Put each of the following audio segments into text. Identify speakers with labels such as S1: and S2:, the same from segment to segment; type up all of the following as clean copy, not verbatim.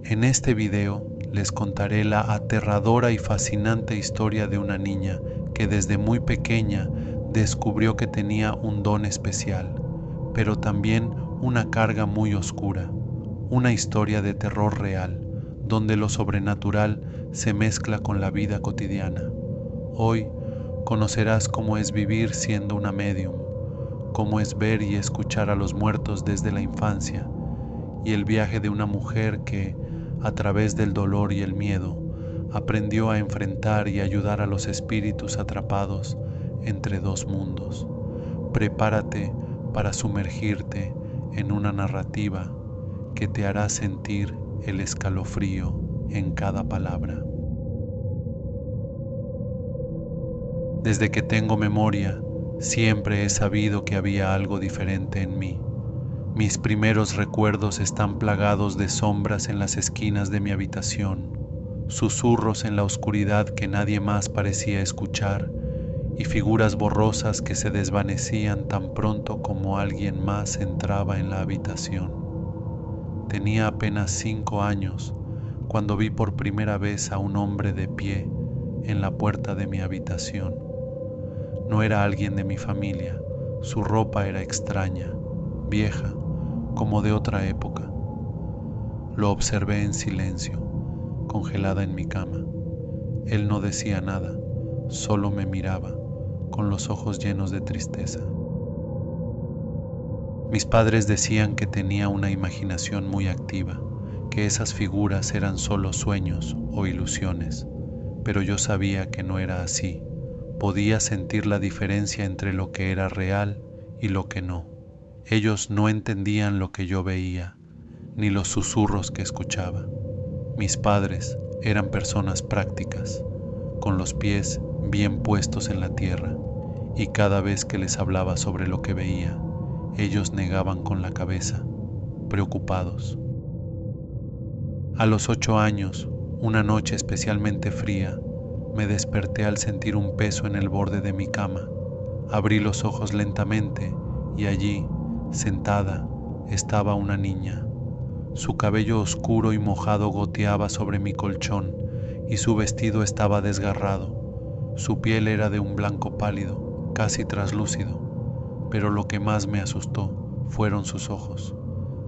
S1: En este video les contaré la aterradora y fascinante historia de una niña que desde muy pequeña descubrió que tenía un don especial, pero también una carga muy oscura, una historia de terror real, donde lo sobrenatural se mezcla con la vida cotidiana. Hoy conocerás cómo es vivir siendo una médium, cómo es ver y escuchar a los muertos desde la infancia, y el viaje de una mujer que, a través del dolor y el miedo, aprendió a enfrentar y ayudar a los espíritus atrapados entre dos mundos. Prepárate para sumergirte en una narrativa que te hará sentir el escalofrío en cada palabra. Desde que tengo memoria, siempre he sabido que había algo diferente en mí. Mis primeros recuerdos están plagados de sombras en las esquinas de mi habitación, susurros en la oscuridad que nadie más parecía escuchar y figuras borrosas que se desvanecían tan pronto como alguien más entraba en la habitación. Tenía apenas 5 años cuando vi por primera vez a un hombre de pie en la puerta de mi habitación. No era alguien de mi familia, su ropa era extraña, vieja, como de otra época. Lo observé en silencio, congelada en mi cama. Él no decía nada, solo me miraba, con los ojos llenos de tristeza. Mis padres decían que tenía una imaginación muy activa, que esas figuras eran solo sueños o ilusiones, pero yo sabía que no era así. Podía sentir la diferencia entre lo que era real y lo que no. Ellos no entendían lo que yo veía, ni los susurros que escuchaba. Mis padres eran personas prácticas, con los pies bien puestos en la tierra, y cada vez que les hablaba sobre lo que veía, ellos negaban con la cabeza, preocupados. A los 8 años, una noche especialmente fría, me desperté al sentir un peso en el borde de mi cama. Abrí los ojos lentamente y allí, sentada, estaba una niña. Su cabello oscuro y mojado goteaba sobre mi colchón y su vestido estaba desgarrado. Su piel era de un blanco pálido, casi traslúcido, pero lo que más me asustó fueron sus ojos,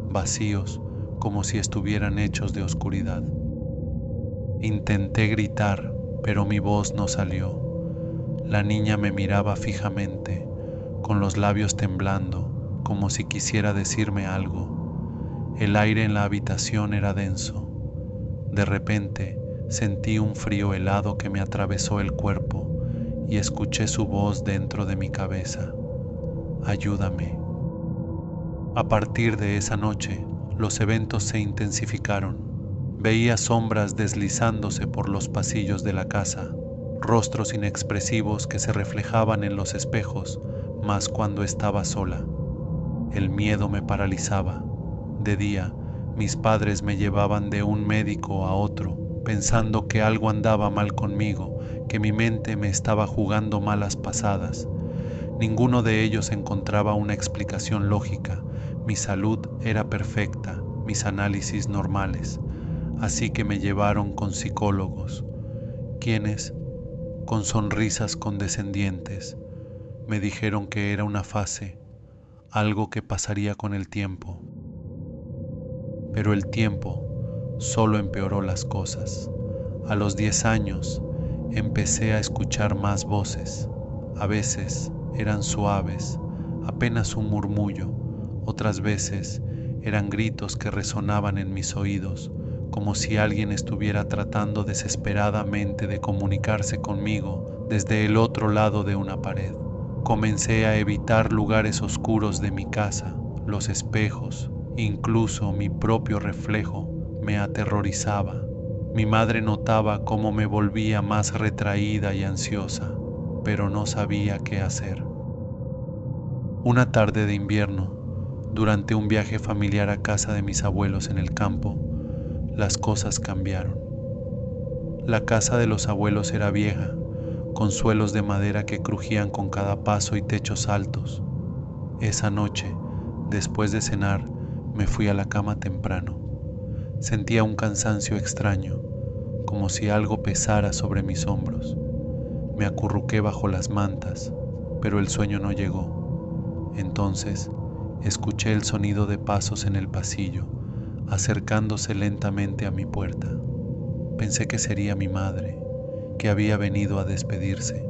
S1: vacíos como si estuvieran hechos de oscuridad. Intenté gritar, pero mi voz no salió. La niña me miraba fijamente, con los labios temblando, como si quisiera decirme algo. El aire en la habitación era denso. De repente sentí un frío helado que me atravesó el cuerpo y escuché su voz dentro de mi cabeza. Ayúdame. A partir de esa noche, los eventos se intensificaron. Veía sombras deslizándose por los pasillos de la casa, rostros inexpresivos que se reflejaban en los espejos, mas cuando estaba sola. El miedo me paralizaba. De día, mis padres me llevaban de un médico a otro, pensando que algo andaba mal conmigo, que mi mente me estaba jugando malas pasadas. Ninguno de ellos encontraba una explicación lógica. Mi salud era perfecta, mis análisis normales. Así que me llevaron con psicólogos, quienes, con sonrisas condescendientes, me dijeron que era una fase, algo que pasaría con el tiempo. Pero el tiempo solo empeoró las cosas. A los 10 años empecé a escuchar más voces. A veces eran suaves, apenas un murmullo. Otras veces eran gritos que resonaban en mis oídos, como si alguien estuviera tratando desesperadamente de comunicarse conmigo desde el otro lado de una pared. Comencé a evitar lugares oscuros de mi casa, los espejos, incluso mi propio reflejo me aterrorizaba. Mi madre notaba cómo me volvía más retraída y ansiosa, pero no sabía qué hacer. Una tarde de invierno, durante un viaje familiar a casa de mis abuelos en el campo, las cosas cambiaron. La casa de los abuelos era vieja, con suelos de madera que crujían con cada paso y techos altos. Esa noche, después de cenar, me fui a la cama temprano. Sentía un cansancio extraño, como si algo pesara sobre mis hombros. Me acurruqué bajo las mantas, pero el sueño no llegó. Entonces, escuché el sonido de pasos en el pasillo, acercándose lentamente a mi puerta. Pensé que sería mi madre, que había venido a despedirse.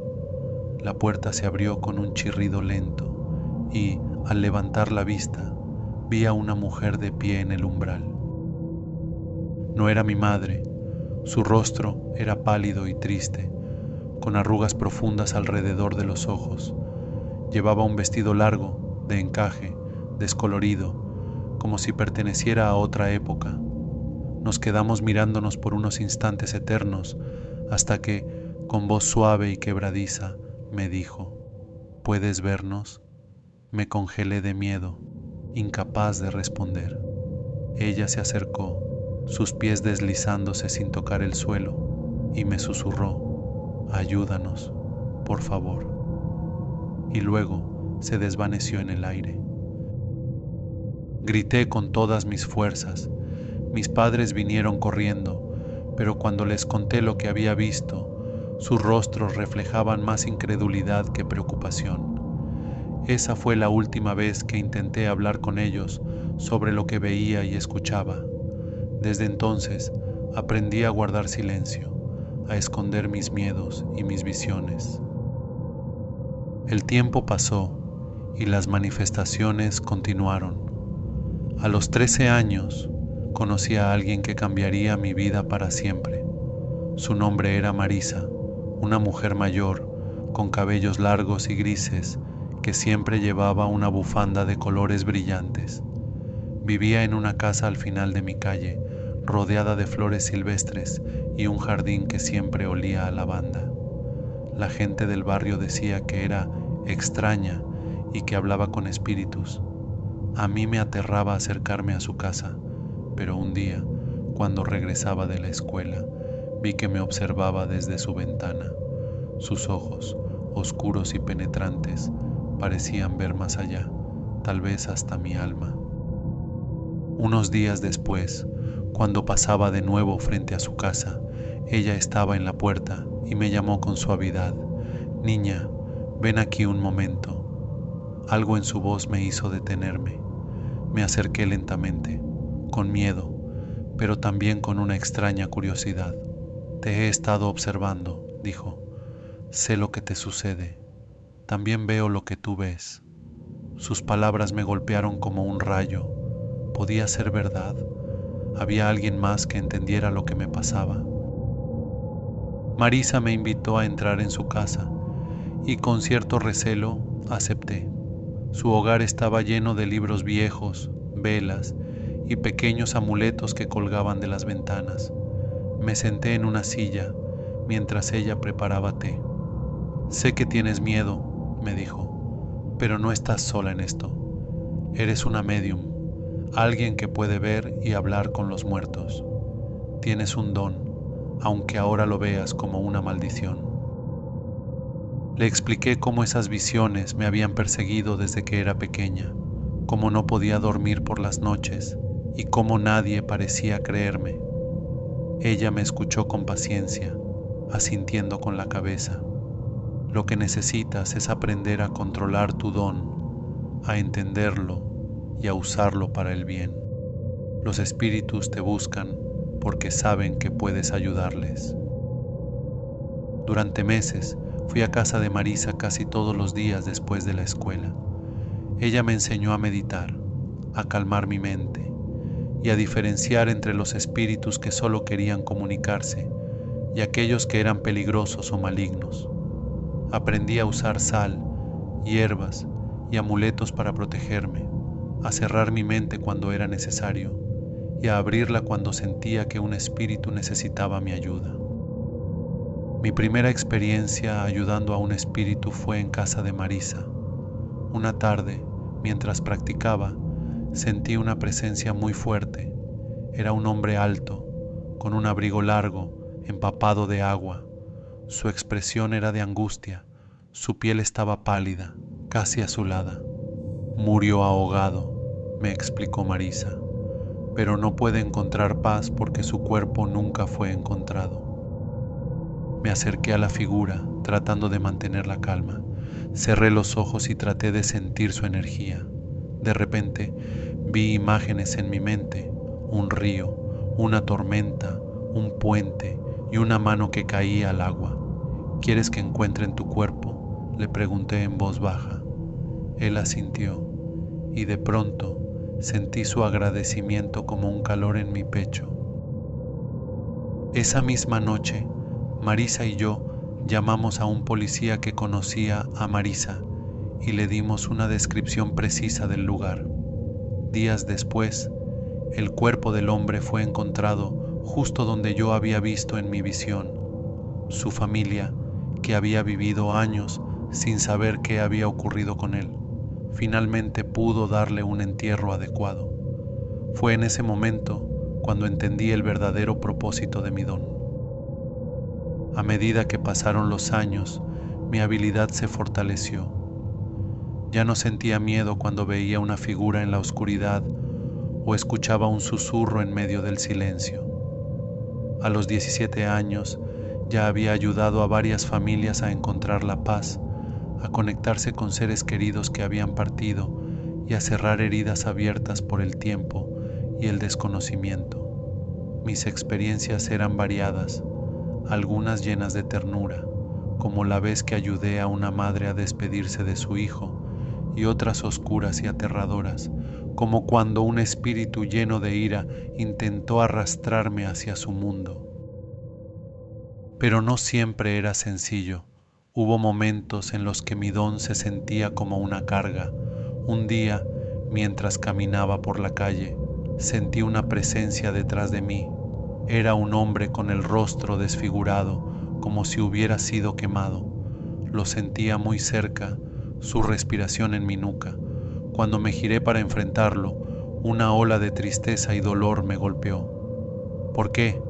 S1: La puerta se abrió con un chirrido lento y, al levantar la vista, vi a una mujer de pie en el umbral. No era mi madre. Su rostro era pálido y triste, con arrugas profundas alrededor de los ojos. Llevaba un vestido largo, de encaje, descolorido, como si perteneciera a otra época. Nos quedamos mirándonos por unos instantes eternos, hasta que, con voz suave y quebradiza, me dijo: ¿puedes vernos? Me congelé de miedo, incapaz de responder. Ella se acercó, sus pies deslizándose sin tocar el suelo, y me susurró: ayúdanos, por favor. Y luego se desvaneció en el aire. Grité con todas mis fuerzas. Mis padres vinieron corriendo, pero cuando les conté lo que había visto, sus rostros reflejaban más incredulidad que preocupación. Esa fue la última vez que intenté hablar con ellos sobre lo que veía y escuchaba. Desde entonces aprendí a guardar silencio, a esconder mis miedos y mis visiones. El tiempo pasó y las manifestaciones continuaron. A los 13 años conocí a alguien que cambiaría mi vida para siempre. Su nombre era Marisa, una mujer mayor, con cabellos largos y grises, que siempre llevaba una bufanda de colores brillantes. Vivía en una casa al final de mi calle, rodeada de flores silvestres y un jardín que siempre olía a lavanda. La gente del barrio decía que era extraña y que hablaba con espíritus. A mí me aterraba acercarme a su casa, pero un día, cuando regresaba de la escuela, vi que me observaba desde su ventana. Sus ojos, oscuros y penetrantes, parecían ver más allá, tal vez hasta mi alma. Unos días después, cuando pasaba de nuevo frente a su casa, ella estaba en la puerta y me llamó con suavidad: niña, ven aquí un momento. Algo en su voz me hizo detenerme. Me acerqué lentamente, con miedo, pero también con una extraña curiosidad. Te he estado observando, dijo. Sé lo que te sucede. También veo lo que tú ves. Sus palabras me golpearon como un rayo. ¿Podía ser verdad? ¿Había alguien más que entendiera lo que me pasaba? Marisa me invitó a entrar en su casa y con cierto recelo acepté. Su hogar estaba lleno de libros viejos, velas y pequeños amuletos que colgaban de las ventanas. Me senté en una silla mientras ella preparaba té. Sé que tienes miedo, me dijo, pero no estás sola en esto. Eres una medium, alguien que puede ver y hablar con los muertos. Tienes un don, aunque ahora lo veas como una maldición. Le expliqué cómo esas visiones me habían perseguido desde que era pequeña, cómo no podía dormir por las noches y cómo nadie parecía creerme. Ella me escuchó con paciencia, asintiendo con la cabeza. Lo que necesitas es aprender a controlar tu don, a entenderlo y a usarlo para el bien. Los espíritus te buscan porque saben que puedes ayudarles. Durante meses fui a casa de Marisa casi todos los días después de la escuela. Ella me enseñó a meditar, a calmar mi mente y a diferenciar entre los espíritus que solo querían comunicarse y aquellos que eran peligrosos o malignos. Aprendí a usar sal, hierbas y amuletos para protegerme, a cerrar mi mente cuando era necesario y a abrirla cuando sentía que un espíritu necesitaba mi ayuda. Mi primera experiencia ayudando a un espíritu fue en casa de Marisa. Una tarde, mientras practicaba, sentí una presencia muy fuerte. Era un hombre alto, con un abrigo largo, empapado de agua. Su expresión era de angustia, su piel estaba pálida, casi azulada. Murió ahogado, me explicó Marisa. pero no puede encontrar paz porque su cuerpo nunca fue encontrado. Me acerqué a la figura, tratando de mantener la calma. Cerré los ojos y traté de sentir su energía. De repente, vi imágenes en mi mente: un río, una tormenta, un puente y una mano que caía al agua. ¿Quieres que encuentre en tu cuerpo?, le pregunté en voz baja. Él asintió, y de pronto sentí su agradecimiento como un calor en mi pecho. Esa misma noche, Marisa y yo llamamos a un policía que conocía a Marisa y le dimos una descripción precisa del lugar. Días después, el cuerpo del hombre fue encontrado justo donde yo había visto en mi visión. Su familia, que había vivido años sin saber qué había ocurrido con él, finalmente pudo darle un entierro adecuado. Fue en ese momento cuando entendí el verdadero propósito de mi don. A medida que pasaron los años, mi habilidad se fortaleció. Ya no sentía miedo cuando veía una figura en la oscuridad o escuchaba un susurro en medio del silencio. A los 17 años ya había ayudado a varias familias a encontrar la paz, a conectarse con seres queridos que habían partido y a cerrar heridas abiertas por el tiempo y el desconocimiento. Mis experiencias eran variadas, algunas llenas de ternura, como la vez que ayudé a una madre a despedirse de su hijo, y otras oscuras y aterradoras, como cuando un espíritu lleno de ira intentó arrastrarme hacia su mundo. Pero no siempre era sencillo. Hubo momentos en los que mi don se sentía como una carga. Un día, mientras caminaba por la calle, sentí una presencia detrás de mí. Era un hombre con el rostro desfigurado, como si hubiera sido quemado. Lo sentía muy cerca, su respiración en mi nuca. Cuando me giré para enfrentarlo, una ola de tristeza y dolor me golpeó. ¿Por qué?,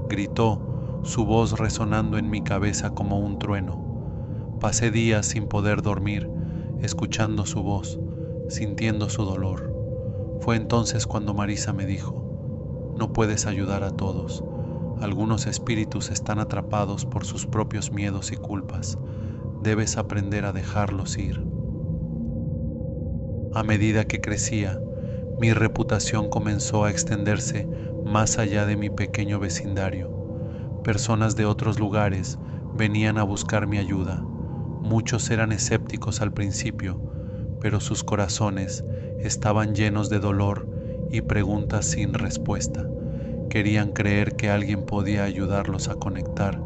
S1: gritó, su voz resonando en mi cabeza como un trueno. Pasé días sin poder dormir, escuchando su voz, sintiendo su dolor. Fue entonces cuando Marisa me dijo: no puedes ayudar a todos. Algunos espíritus están atrapados por sus propios miedos y culpas. Debes aprender a dejarlos ir. A medida que crecía, mi reputación comenzó a extenderse más allá de mi pequeño vecindario. Personas de otros lugares venían a buscar mi ayuda. Muchos eran escépticos al principio, pero sus corazones estaban llenos de dolor y preguntas sin respuesta. Querían creer que alguien podía ayudarlos a conectar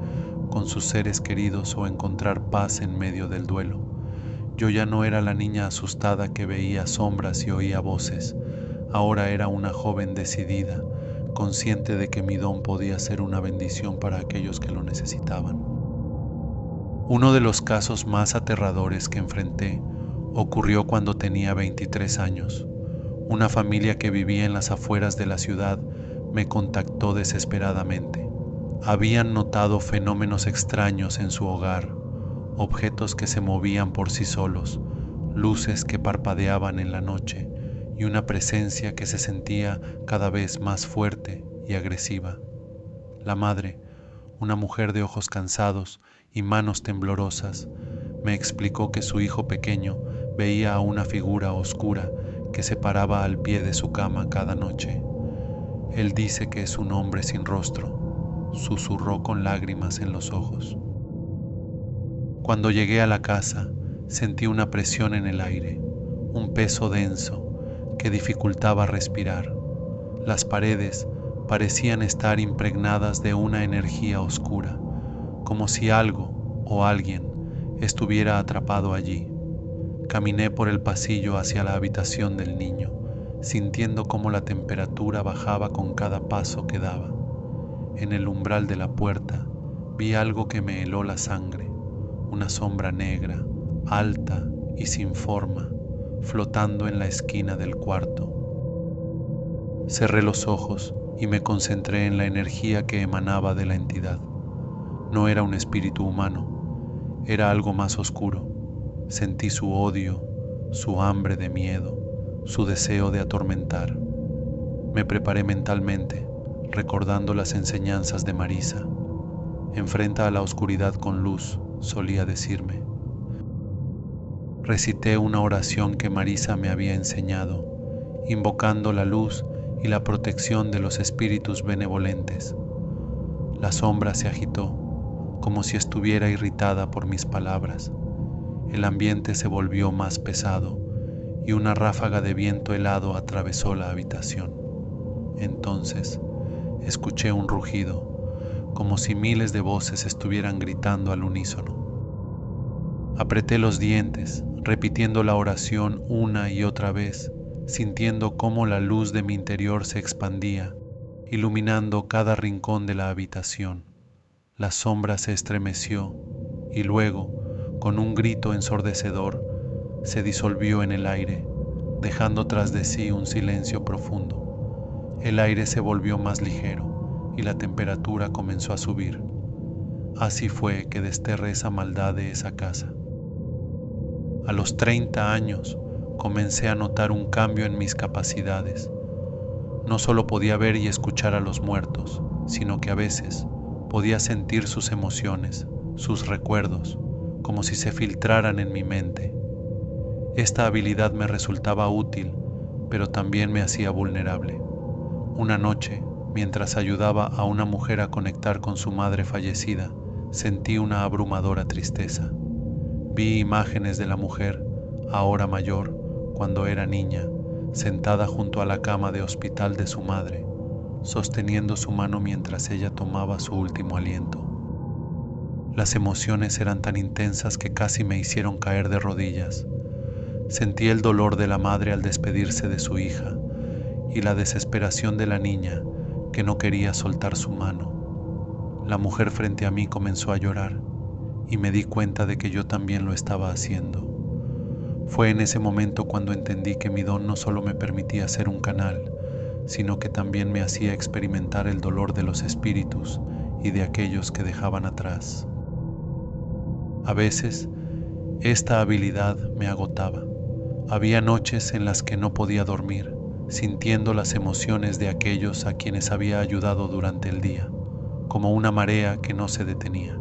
S1: con sus seres queridos o encontrar paz en medio del duelo. Yo ya no era la niña asustada que veía sombras y oía voces. Ahora era una joven decidida, consciente de que mi don podía ser una bendición para aquellos que lo necesitaban. Uno de los casos más aterradores que enfrenté ocurrió cuando tenía 23 años. Una familia que vivía en las afueras de la ciudad me contactó desesperadamente. Habían notado fenómenos extraños en su hogar, objetos que se movían por sí solos, luces que parpadeaban en la noche y una presencia que se sentía cada vez más fuerte y agresiva. La madre, una mujer de ojos cansados y manos temblorosas, me explicó que su hijo pequeño veía a una figura oscura que se paraba al pie de su cama cada noche. Él dice que es un hombre sin rostro, susurró con lágrimas en los ojos. Cuando llegué a la casa, sentí una presión en el aire, un peso denso que dificultaba respirar. Las paredes parecían estar impregnadas de una energía oscura, como si algo o alguien estuviera atrapado allí. Caminé por el pasillo hacia la habitación del niño, sintiendo cómo la temperatura bajaba con cada paso que daba. En el umbral de la puerta vi algo que me heló la sangre, una sombra negra, alta y sin forma, flotando en la esquina del cuarto. Cerré los ojos y me concentré en la energía que emanaba de la entidad. No era un espíritu humano, era algo más oscuro. Sentí su odio, su hambre de miedo, su deseo de atormentar. Me preparé mentalmente, recordando las enseñanzas de Marisa. Enfrenta a la oscuridad con luz, solía decirme. Recité una oración que Marisa me había enseñado, invocando la luz y la protección de los espíritus benevolentes. La sombra se agitó, como si estuviera irritada por mis palabras. El ambiente se volvió más pesado y una ráfaga de viento helado atravesó la habitación. Entonces, escuché un rugido, como si miles de voces estuvieran gritando al unísono. Apreté los dientes, repitiendo la oración una y otra vez, sintiendo cómo la luz de mi interior se expandía, iluminando cada rincón de la habitación. La sombra se estremeció y luego, con un grito ensordecedor, se disolvió en el aire, dejando tras de sí un silencio profundo. El aire se volvió más ligero y la temperatura comenzó a subir. Así fue que desterré esa maldad de esa casa. A los 30 años comencé a notar un cambio en mis capacidades. No solo podía ver y escuchar a los muertos, sino que a veces podía sentir sus emociones, sus recuerdos, como si se filtraran en mi mente. Esta habilidad me resultaba útil, pero también me hacía vulnerable. Una noche, mientras ayudaba a una mujer a conectar con su madre fallecida, sentí una abrumadora tristeza. Vi imágenes de la mujer, ahora mayor, cuando era niña, sentada junto a la cama de hospital de su madre, sosteniendo su mano mientras ella tomaba su último aliento. Las emociones eran tan intensas que casi me hicieron caer de rodillas. Sentí el dolor de la madre al despedirse de su hija y la desesperación de la niña que no quería soltar su mano. La mujer frente a mí comenzó a llorar y me di cuenta de que yo también lo estaba haciendo. Fue en ese momento cuando entendí que mi don no solo me permitía ser un canal, sino que también me hacía experimentar el dolor de los espíritus y de aquellos que dejaban atrás. A veces, esta habilidad me agotaba. Había noches en las que no podía dormir, sintiendo las emociones de aquellos a quienes había ayudado durante el día, como una marea que no se detenía.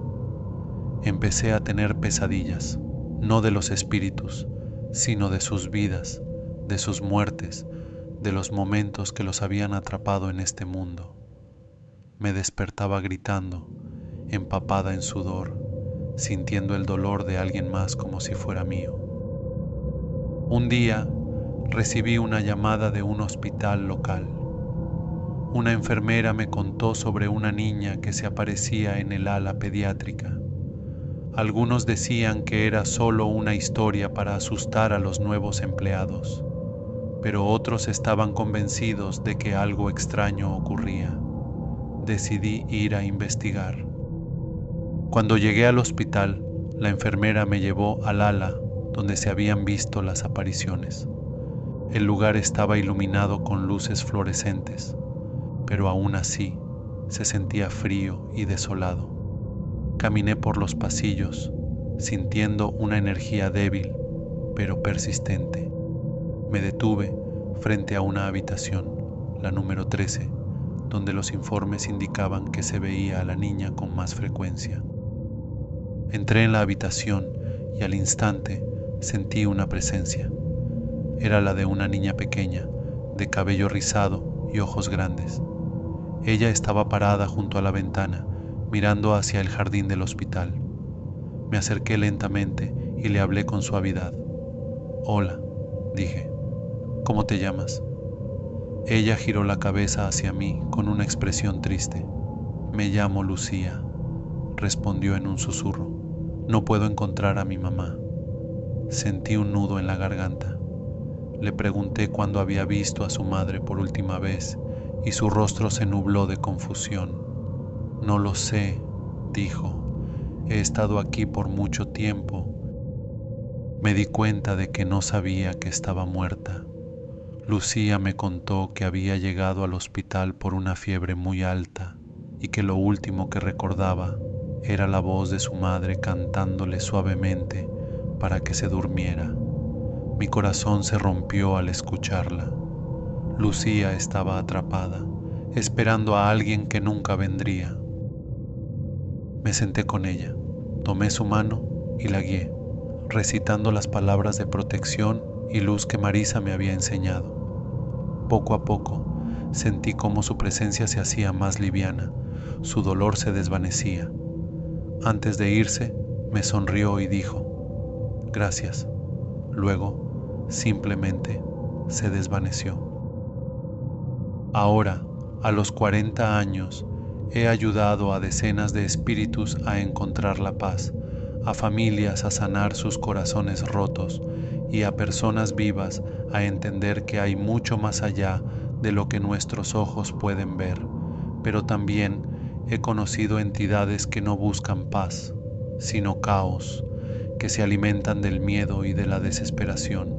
S1: Empecé a tener pesadillas, no de los espíritus, sino de sus vidas, de sus muertes, de los momentos que los habían atrapado en este mundo. Me despertaba gritando, empapada en sudor, sintiendo el dolor de alguien más como si fuera mío. Un día recibí una llamada de un hospital local. Una enfermera me contó sobre una niña que se aparecía en el ala pediátrica. Algunos decían que era solo una historia para asustar a los nuevos empleados, pero otros estaban convencidos de que algo extraño ocurría. Decidí ir a investigar. Cuando llegué al hospital, la enfermera me llevó al ala donde se habían visto las apariciones. El lugar estaba iluminado con luces fluorescentes, pero aún así se sentía frío y desolado. Caminé por los pasillos, sintiendo una energía débil, pero persistente. Me detuve frente a una habitación, la número 13, donde los informes indicaban que se veía a la niña con más frecuencia. Entré en la habitación y al instante sentí una presencia. Era la de una niña pequeña, de cabello rizado y ojos grandes. Ella estaba parada junto a la ventana, mirando hacia el jardín del hospital. Me acerqué lentamente y le hablé con suavidad. «Hola», dije. «¿Cómo te llamas?» Ella giró la cabeza hacia mí con una expresión triste. «Me llamo Lucía», respondió en un susurro. «No puedo encontrar a mi mamá». Sentí un nudo en la garganta. Le pregunté cuándo había visto a su madre por última vez y su rostro se nubló de confusión. «No lo sé», dijo. «He estado aquí por mucho tiempo». Me di cuenta de que no sabía que estaba muerta. Lucía me contó que había llegado al hospital por una fiebre muy alta y que lo último que recordaba era la voz de su madre cantándole suavemente para que se durmiera. Mi corazón se rompió al escucharla. Lucía estaba atrapada, esperando a alguien que nunca vendría. Me senté con ella, tomé su mano y la guié, recitando las palabras de protección y luz que Marisa me había enseñado. Poco a poco, sentí cómo su presencia se hacía más liviana, su dolor se desvanecía. Antes de irse, me sonrió y dijo, gracias. Luego, simplemente, se desvaneció. Ahora, a los 40 años, he ayudado a decenas de espíritus a encontrar la paz, a familias a sanar sus corazones rotos y a personas vivas a entender que hay mucho más allá de lo que nuestros ojos pueden ver, pero también he conocido entidades que no buscan paz, sino caos, que se alimentan del miedo y de la desesperación.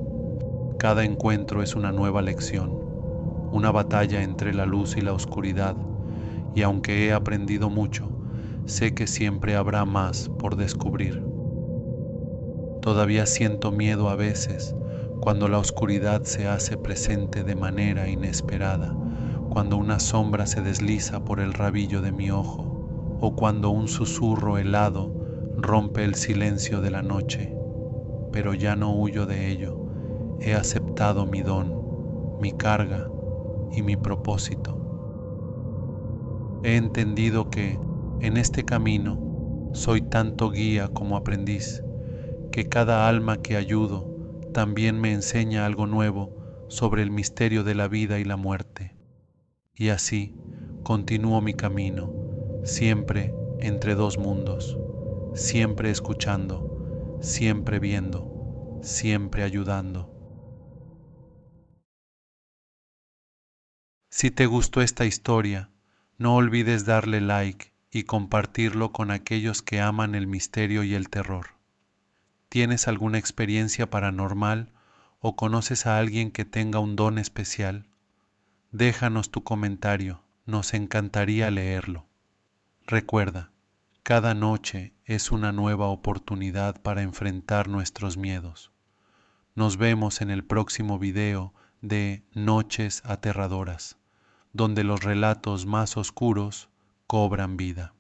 S1: Cada encuentro es una nueva lección, una batalla entre la luz y la oscuridad, y aunque he aprendido mucho, sé que siempre habrá más por descubrir. Todavía siento miedo a veces cuando la oscuridad se hace presente de manera inesperada, cuando una sombra se desliza por el rabillo de mi ojo, o cuando un susurro helado rompe el silencio de la noche. Pero ya no huyo de ello, he aceptado mi don, mi carga y mi propósito. He entendido que, en este camino, soy tanto guía como aprendiz, que cada alma que ayudo también me enseña algo nuevo sobre el misterio de la vida y la muerte. Y así continúo mi camino, siempre entre dos mundos, siempre escuchando, siempre viendo, siempre ayudando. Si te gustó esta historia, no olvides darle like y compartirlo con aquellos que aman el misterio y el terror. ¿Tienes alguna experiencia paranormal o conoces a alguien que tenga un don especial? Déjanos tu comentario, nos encantaría leerlo. Recuerda, cada noche es una nueva oportunidad para enfrentar nuestros miedos. Nos vemos en el próximo video de Noches Aterradoras, donde los relatos más oscuros cobran vida.